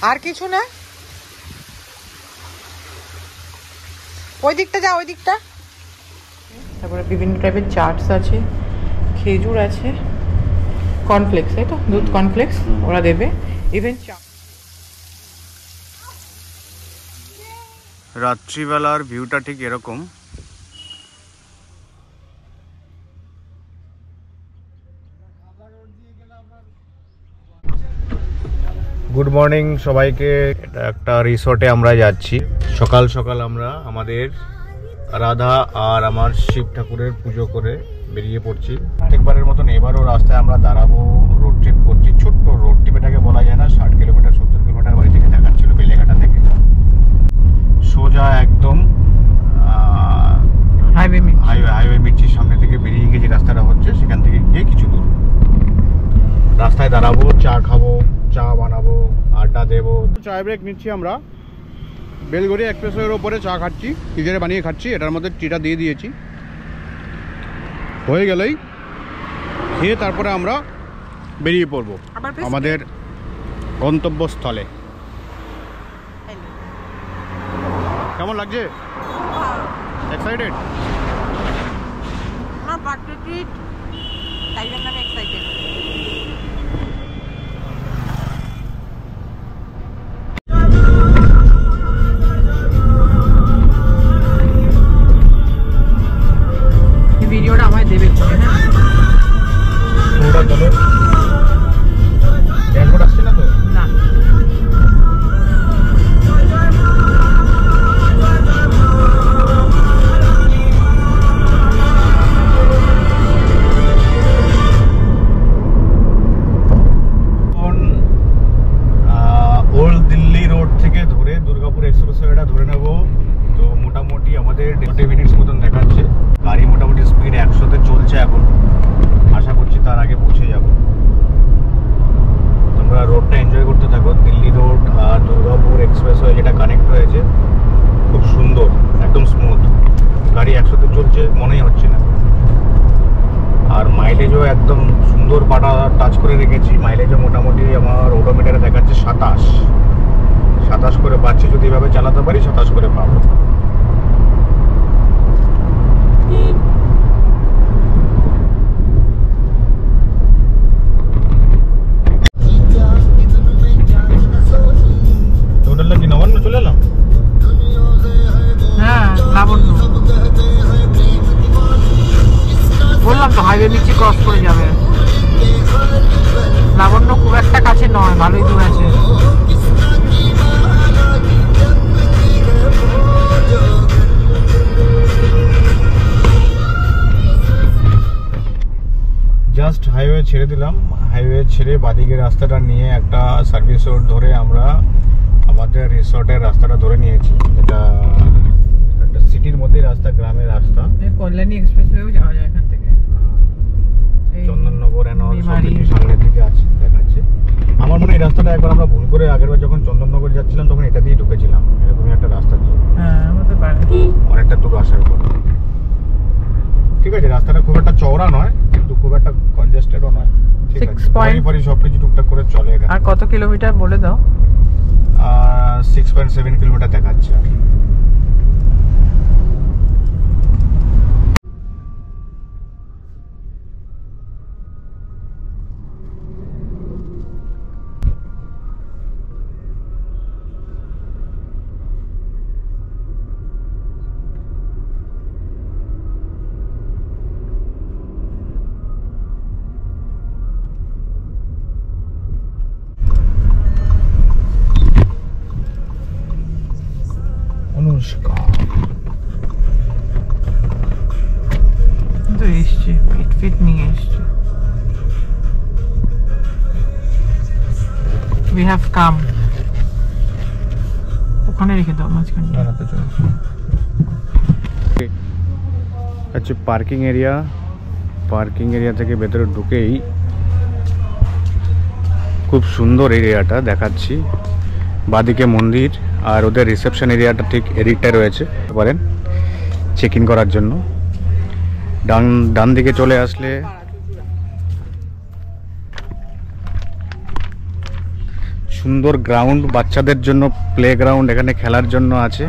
আর কিছু না, ওই দিকটা যা, ওই দিকটা। তারপরে বিভিন্ন টাইপের চাটস আছে, খেজুর আছে, কর্নফ্লেক্স, তাই তো, দুধ কর্নফ্লেক্স ওরা দেবে। ইভেন রাত্রিবেলার ভিউটা ঠিক এরকম। গুড মর্নিং সবাইকে। এটা একটা রিসোর্টে আমরা যাচ্ছি। সকাল সকাল আমরা আমাদের রাধা আর আমার শিব ঠাকুরের পুজো করে বেরিয়ে পড়ছি। প্রত্যেকবারের মতন এবারও রাস্তায় আমরা দাঁড়াবো, রোড ট্রিপ করছি। ছোট্ট রোড ট্রিপ এটাকে বলা যায় না, 60 কিলোমিটার 70 কিলোমিটার বাড়ি থেকে দেখাচ্ছিল বেলেঘাটা থেকে। সোজা একদম হাইওয়ে মির্চির সামনে থেকে বেরিয়ে গিয়ে যে রাস্তাটা হচ্ছে সেখান থেকে গিয়ে কিছু দূর রাস্তায় দাঁড়াবো, চা খাবো, চা বানাবো, আড্ডা দেবো। চায় ব্রেক নিচ্ছি আমরা, বেলগড়ি এক্সপ্রেসওয়ের ওপরে চা খাচ্ছি, নিজেরা বানিয়ে খাচ্ছি। এটার মধ্যে টিটা দিয়ে দিয়েছি, হয়ে গেলেই খেয়ে তারপরে আমরা বেরিয়ে পড়বো আমাদের গন্তব্যস্থলে। কেমন লাগছে? এক্সাইটেড? ভিডিওটা আমায় দেবে পুরোটা চলো। ড্যাশবোর্ড আসছে না তো? না। ওল্ড দিল্লি রোড থেকে ধরে দুর্গাপুর এক্সপ্রেসওয়েটা ধরে নেব। তো মোটামুটি আমাদের 20 মিনিটস মতন দেখাচ্ছে। গাড়ি মোটামুটি স্পিড 100-তে চলছে এখন। আশা করছি তার আগে পৌঁছে যাব। তোমরা রোডটা এনজয় করতে থাকো। দিল্লি রোড আর দুর্গাপুর এক্সপ্রেসওয়ে যেটা কানেক্ট হয়েছে, খুব সুন্দর, একদম স্মুথ। গাড়ি 100-তে চলছে মনেই হচ্ছে না। আর মাইলেজও একদম সুন্দর পাটা টাচ করে রেখেছি। মাইলেজও মোটামুটি আমার ওডোমিটারে দেখাচ্ছে 27 করে পাচ্ছি। যদি এভাবে চালাতে পারি 27 করে পাবো। টোটালটা কি নবান্ন চলে এলাম? হ্যাঁ, লাবণ্য বললাম তো, হাইওয়ে নিচে ক্রস করে যাবে। লাবণ্য খুব একটা কাছে নয়, ভালোই দূর আছে। জাস্ট হাইওয়ে ছেড়ে দিলাম। হাইওয়ে ছেড়ে বাদিকে রাস্তাটা নিয়ে একটা সার্ভিস রোড ধরে আমরা আমাদের রিসর্টের রাস্তাটা ধরে নিয়েছি। এটা একটা সিটির মধ্যে রাস্তা, গ্রামের রাস্তা। কল্যাণী এক্সপ্রেসওয়েও যাওয়া যায় এখান থেকে। চন্দননগর সামনের দিকে আছে দেখাচ্ছে। আমার মনে হয় এই রাস্তাটা একবার আমরা ভুল করে আগেরবার যখন চন্দননগর যাচ্ছিলাম তখন এটা দিয়ে ঢুকেছিলাম। এরকমই একটা রাস্তা ছিল। হ্যাঁ, হতে পারে। অনেকটা দূর আসার পর ঠিক আছে। রাস্তাটা খুব একটা চওড়া নয়, কিন্তু খুব একটা কনজেস্টেডও নয়। ঠিক আছে, পরি সবকিছু টুকটাক করে চলে। আর কত কিলোমিটার বলে দাও? 6.7 কিলোমিটার দেখাচ্ছে। তো এসছে, ফিট নিয়ে এসছে। We have come. ওখানে রেখে দাও মাঝখানে। আচ্ছা, পার্কিং এরিয়া থেকে ভেতরে ঢুকেই খুব সুন্দর এরিয়াটা দেখাচ্ছি। বাদিকে মন্দির আর ওদের রিসেপশন এরিয়াটা ঠিক এদিকটায় রয়েছে, পারেন চেক ইন করার জন্য। ডান দিকে চলে আসলে সুন্দর গ্রাউন্ড, বাচ্চাদের জন্য প্লে গ্রাউন্ড এখানে খেলার জন্য আছে।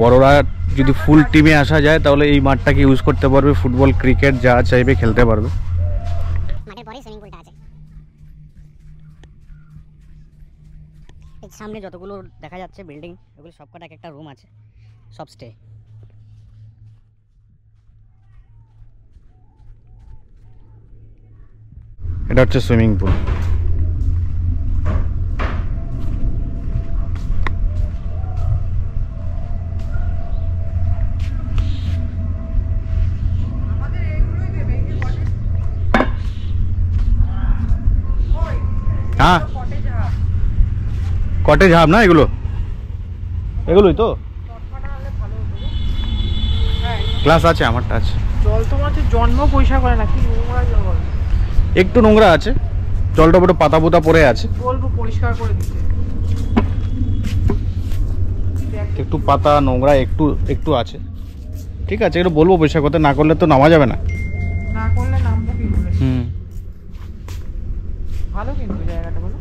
বড়রা যদি ফুল টিমে আসা যায় তাহলে এই মাঠটাকে ইউজ করতে পারবে, ফুটবল ক্রিকেট যা চাইবে খেলতে পারবে। মাঠের পরেই সুইমিং পুলটা আছে। এই সামনে যতগুলো দেখা যাচ্ছে বিল্ডিং, এগুলো সবকটা একটা রুম আছে, সব স্টে। এটা হচ্ছে সুইমিং পুল। হ্যাঁ, কটেজ হাব না এগুলো, এগুলোই তো ক্লাস আছে, আমারটা আছে। জল তোমার হচ্ছে জন্ম পয়সা করে না, কি নোংরা জল, একটু নোংরা আছে, জলটা পুরো পাতা পোতা পড়ে আছে, বলবো পরিষ্কার করে দিতে। একটু পাতা নোংরা একটু একটু আছে, ঠিক আছে, একটু বলবো পরিষ্কার করতে, না করলে তো নামা যাবে না। না করলে নামবো কি করে? ভালো কিন্তু জায়গাটা বলো।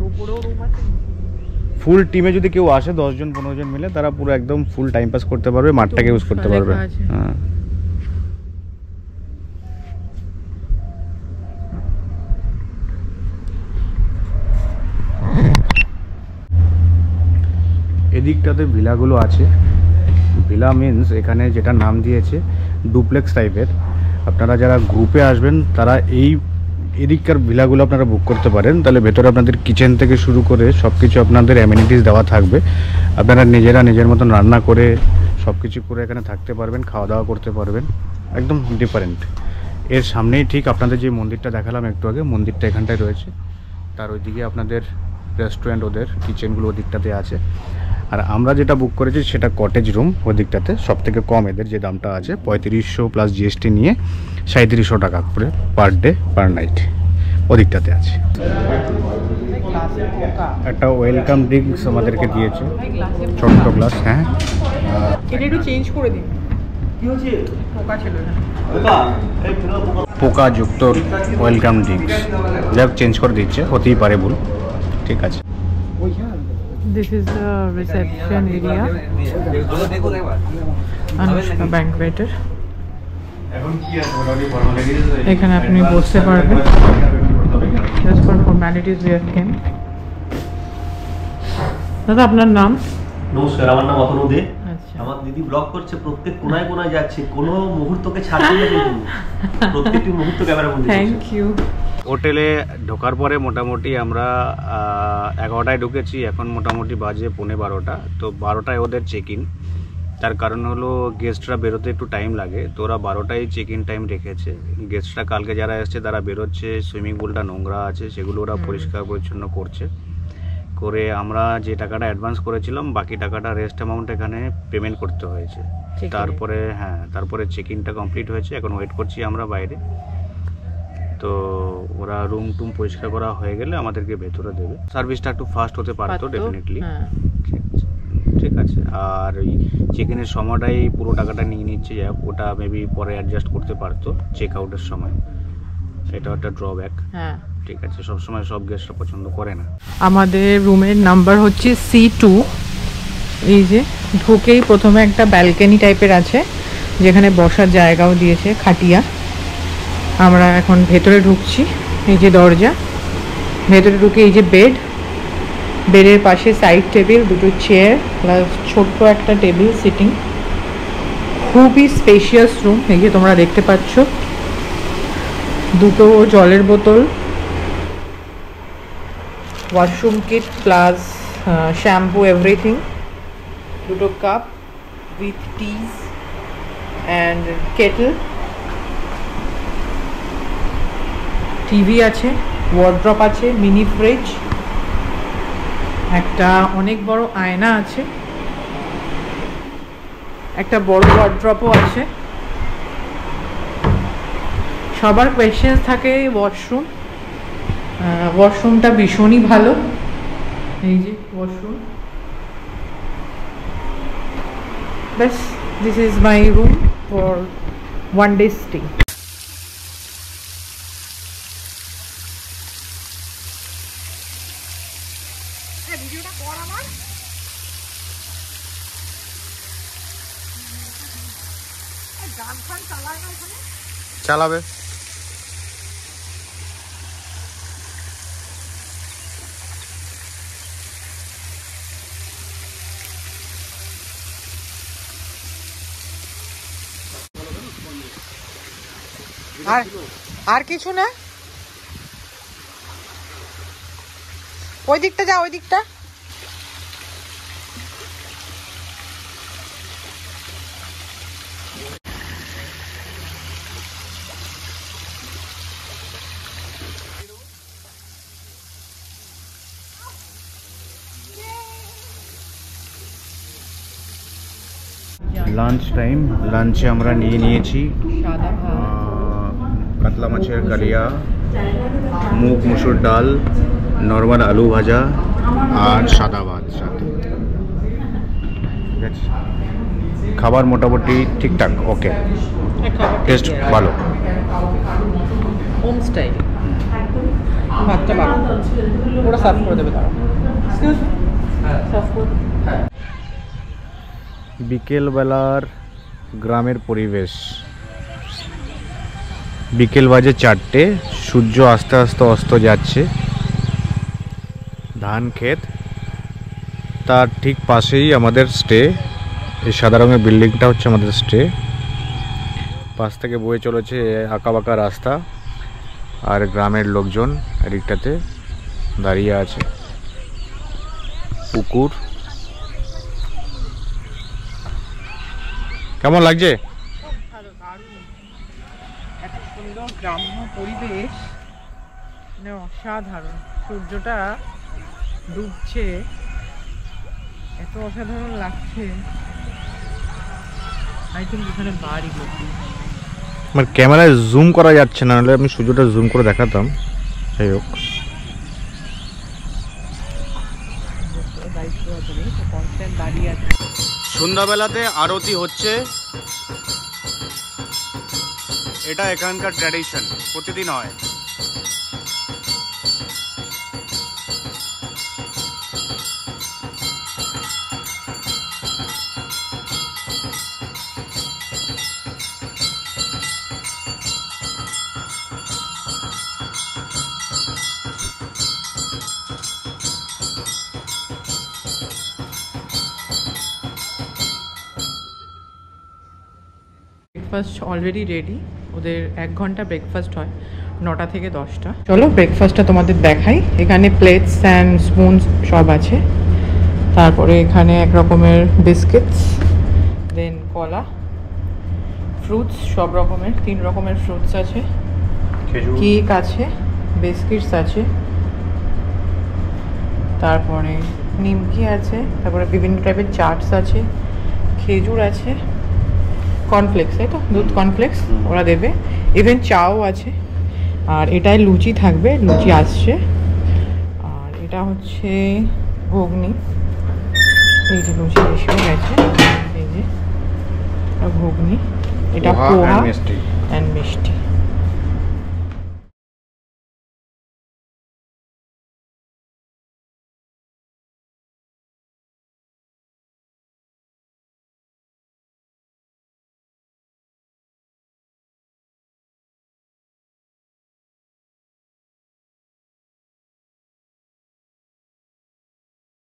উপরেও রুম আছে। ফুল টিমে যদি কেউ আসে 10 জন 15 জন মিলে, তারা পুরো একদম ফুল টাইম পাস করতে পারবে, মাঠটাকে ইউজ করতে পারবে। হ্যাঁ, এদিকটাতে ভিলাগুলো আছে। ভিলা মিন্স এখানে যেটা নাম দিয়েছে ডুপ্লেক্স টাইপের। আপনারা যারা গ্রুপে আসবেন তারা এদিককার ভিলাগুলো আপনারা বুক করতে পারেন, তাহলে ভেতরে আপনাদের কিচেন থেকে শুরু করে সব কিছু আপনাদের অ্যামিনিটিস দেওয়া থাকবে। আপনারা নিজের মতন রান্না করে সব কিছু করে এখানে থাকতে পারবেন, খাওয়া দাওয়া করতে পারবেন, একদম ডিফারেন্ট। এর সামনেই ঠিক আপনাদের যে মন্দিরটা দেখালাম একটু আগে, মন্দিরটা এখানটায় রয়েছে, তার ওইদিকে আপনাদের রেস্টুরেন্ট, ওদের কিচেনগুলো ওদিকটাতে আছে। আর আমরা যেটা বুক করেছি সেটা কটেজ রুম, ওদিকটাতে সব থেকে কম এদের যে দামটা আছে 3500 প্লাস জিএসটি নিয়ে 3700 টাকা করে পার ডে পার নাইট, ওদিকটাতে আছে। একটা ওয়েলকাম ড্রিঙ্কস আমাদেরকে দিয়েছে, ছোট্ট গ্লাস। হ্যাঁ, এটা একটু চেঞ্জ করে দিন, পোকা ছিল না, পোকাযুক্ত ওয়েলকাম ড্রিঙ্কস, যাক চেঞ্জ করে দিচ্ছে, হতেই পারে ভুল, ঠিক আছে। This is the reception area, Anushka Banqueter. এখানে আপনি বসতে পারবেন, just for formalities we have came. দাদা আপনার নাম? নমস্কার, আমার নাম অতনু দে। আচ্ছা, আমার দিদি ব্লগ করছে, প্রত্যেক কোনায় কোনায় যাচ্ছে, কোনো মুহূর্তকে ছাড়ছে না কিন্তু প্রত্যেকটি মুহূর্ত ক্যামেরা বন্দি করছে। Thank you. হোটেলে ঢোকার পরে মোটামুটি আমরা 11টায় ঢুকেছি, এখন মোটামুটি বাজে 11:15। তো 12টায় ওদের চেক ইন, তার কারণ হলো গেস্টরা বেরোতে একটু টাইম লাগে, তো ওরা 12টায় চেক ইন টাইম রেখেছে। গেস্টরা কালকে যারা এসছে তারা বেরোচ্ছে, সুইমিং পুলটা নোংরা আছে সেগুলো ওরা পরিষ্কার পরিচ্ছন্ন করছে। করে আমরা যে টাকাটা অ্যাডভান্স করেছিলাম, বাকি টাকাটা রেস্ট অ্যামাউন্ট এখানে পেমেন্ট করতে হয়েছে। তারপরে তারপরে চেক ইনটা কমপ্লিট হয়েছে, এখন ওয়েট করছি আমরা বাইরে। তো ওরা রুম টুম পরিষ্কার করা হয়ে গেলে আমাদেরকে ভেতরে দেবে। সার্ভিসটা একটু ফাস্ট হতে পারতো ডেফিনেটলি, ঠিক আছে। আর ওই চেক ইনের সময়টাই পুরো টাকাটা নিয়ে নিচ্ছে, যাই হোক ওটা মেবি পরে অ্যাডজাস্ট করতে পারতো চেক আউটের সময়, এটা একটা ড্রব্যাক। হ্যাঁ, ঠিক আছে, সবসময় সব গেস্টরা পছন্দ করে না। আমাদের রুমের নাম্বার হচ্ছে C2। এই যে ঢুকেই প্রথমে একটা ব্যালকনি টাইপের আছে, যেখানে বসার জায়গাও দিয়েছে, খাটিয়া। আমরা এখন ভেতরে ঢুকছি, এই যে দরজা, ভেতরে ঢুকে এই যে বেডের পাশে সাইড টেবিল, দুটো চেয়ার প্লাস ছোট্ট একটা টেবিল সিটিং, খুবই স্পেশিয়াস রুম। এই যে তোমরা দেখতে পাচ্ছ, দুটো জলের বোতল, washroom kit plus shampoo, everything, দুটো cup with teas and kettle, TV আছে, ওয়ার্ড্রপ আছে, মিনি ফ্রিজ, একটা অনেক বড় আয়না আছে, একটা বড় ওয়ার্ড্রপও আছে। সবার কোয়েশ্চেন্স থাকে ওয়াশরুমটা ভীষণই ভালো। এই যে ওয়াশরুম, ব্যাস, this is my room for 1 day stay. ভিডিওটা কর আমার। গান ফান চালায় না ওখানে? চালাবে। আর কিছু না, ওই দিকটা যা, ওই দিকটা। লাঞ্চ টাইম, লাঞ্চে আমরা নিয়েছি সাদা ভাত, কাতলা মাছের কালিয়া, মুগ মুসুর ডাল, নর্মাল আলু ভাজা আর সাদা ভাত সাথে। ঠিক আছে, খাবার মোটামুটি ঠিকঠাক, ওকে, টেস্ট ভালো। Home style. ভাতটা বাড়ো, ওরা সার্ভ করে দেবে তারা। বিকেলবেলার গ্রামের পরিবেশ। বিকেল বাজে 4টে, সূর্য আস্তে আস্তে অস্ত যাচ্ছে। ধান ক্ষেত, তার ঠিক পাশেই আমাদের স্টে। এই সাদা রঙের বিল্ডিংটা হচ্ছে আমাদের স্টে। পাশ থেকে বয়ে চলেছে আঁকাবাঁকা রাস্তা, আর গ্রামের লোকজন এদিকটাতে দাঁড়িয়ে আছে। পুকুর। কেমন লাগছে? খুব ভালো, দারুণ। এত সুন্দর গ্রাম্য পরিবেশ, মানে অসাধারণ। সূর্যটা ডুবছে, এত অসাধারণ লাগছে। আই থিঙ্ক এখানে বাড়ি করছি। আমার ক্যামেরায় জুম করা যাচ্ছে না, নাহলে আমি সূর্যটা জুম করে দেখাতাম। যাই হোক, দায়িত্ব আছে, কনস্ট্যান্ট দাঁড়িয়ে আছে। সন্ধ্যাবেলাতে আরতি হচ্ছে, এটা এখানকার ট্র্যাডিশন, প্রতিদিন হয়। Breakfast already ready. ওদের 1 ঘন্টা ব্রেকফাস্ট হয়, 9টা থেকে 10টা। চলো ব্রেকফাস্টটা তোমাদের দেখাই। এখানে প্লেটস অ্যান্ড স্পুনস সব আছে। তারপরে এখানে এক রকমের বিস্কিটস, দেন কলা, ফ্রুটস সব রকমের, 3 রকমের ফ্রুটস আছে, কেক আছে, বিস্কিটস আছে, তারপরে নিমকি আছে, তারপরে বিভিন্ন টাইপের চাটস আছে, খেজুর আছে, কর্নফ্লেক্স, তাই তো, দুধ কর্নফ্লেক্স ওরা দেবে, ইভেন চাও আছে। আর এটায় লুচি থাকবে, লুচি আসছে। আর এটা হচ্ছে ঘুগনি, এই যে লুচি এসে গেছে, এই যে ঘুগনি, এটা পোহা অ্যান্ড মিষ্টি।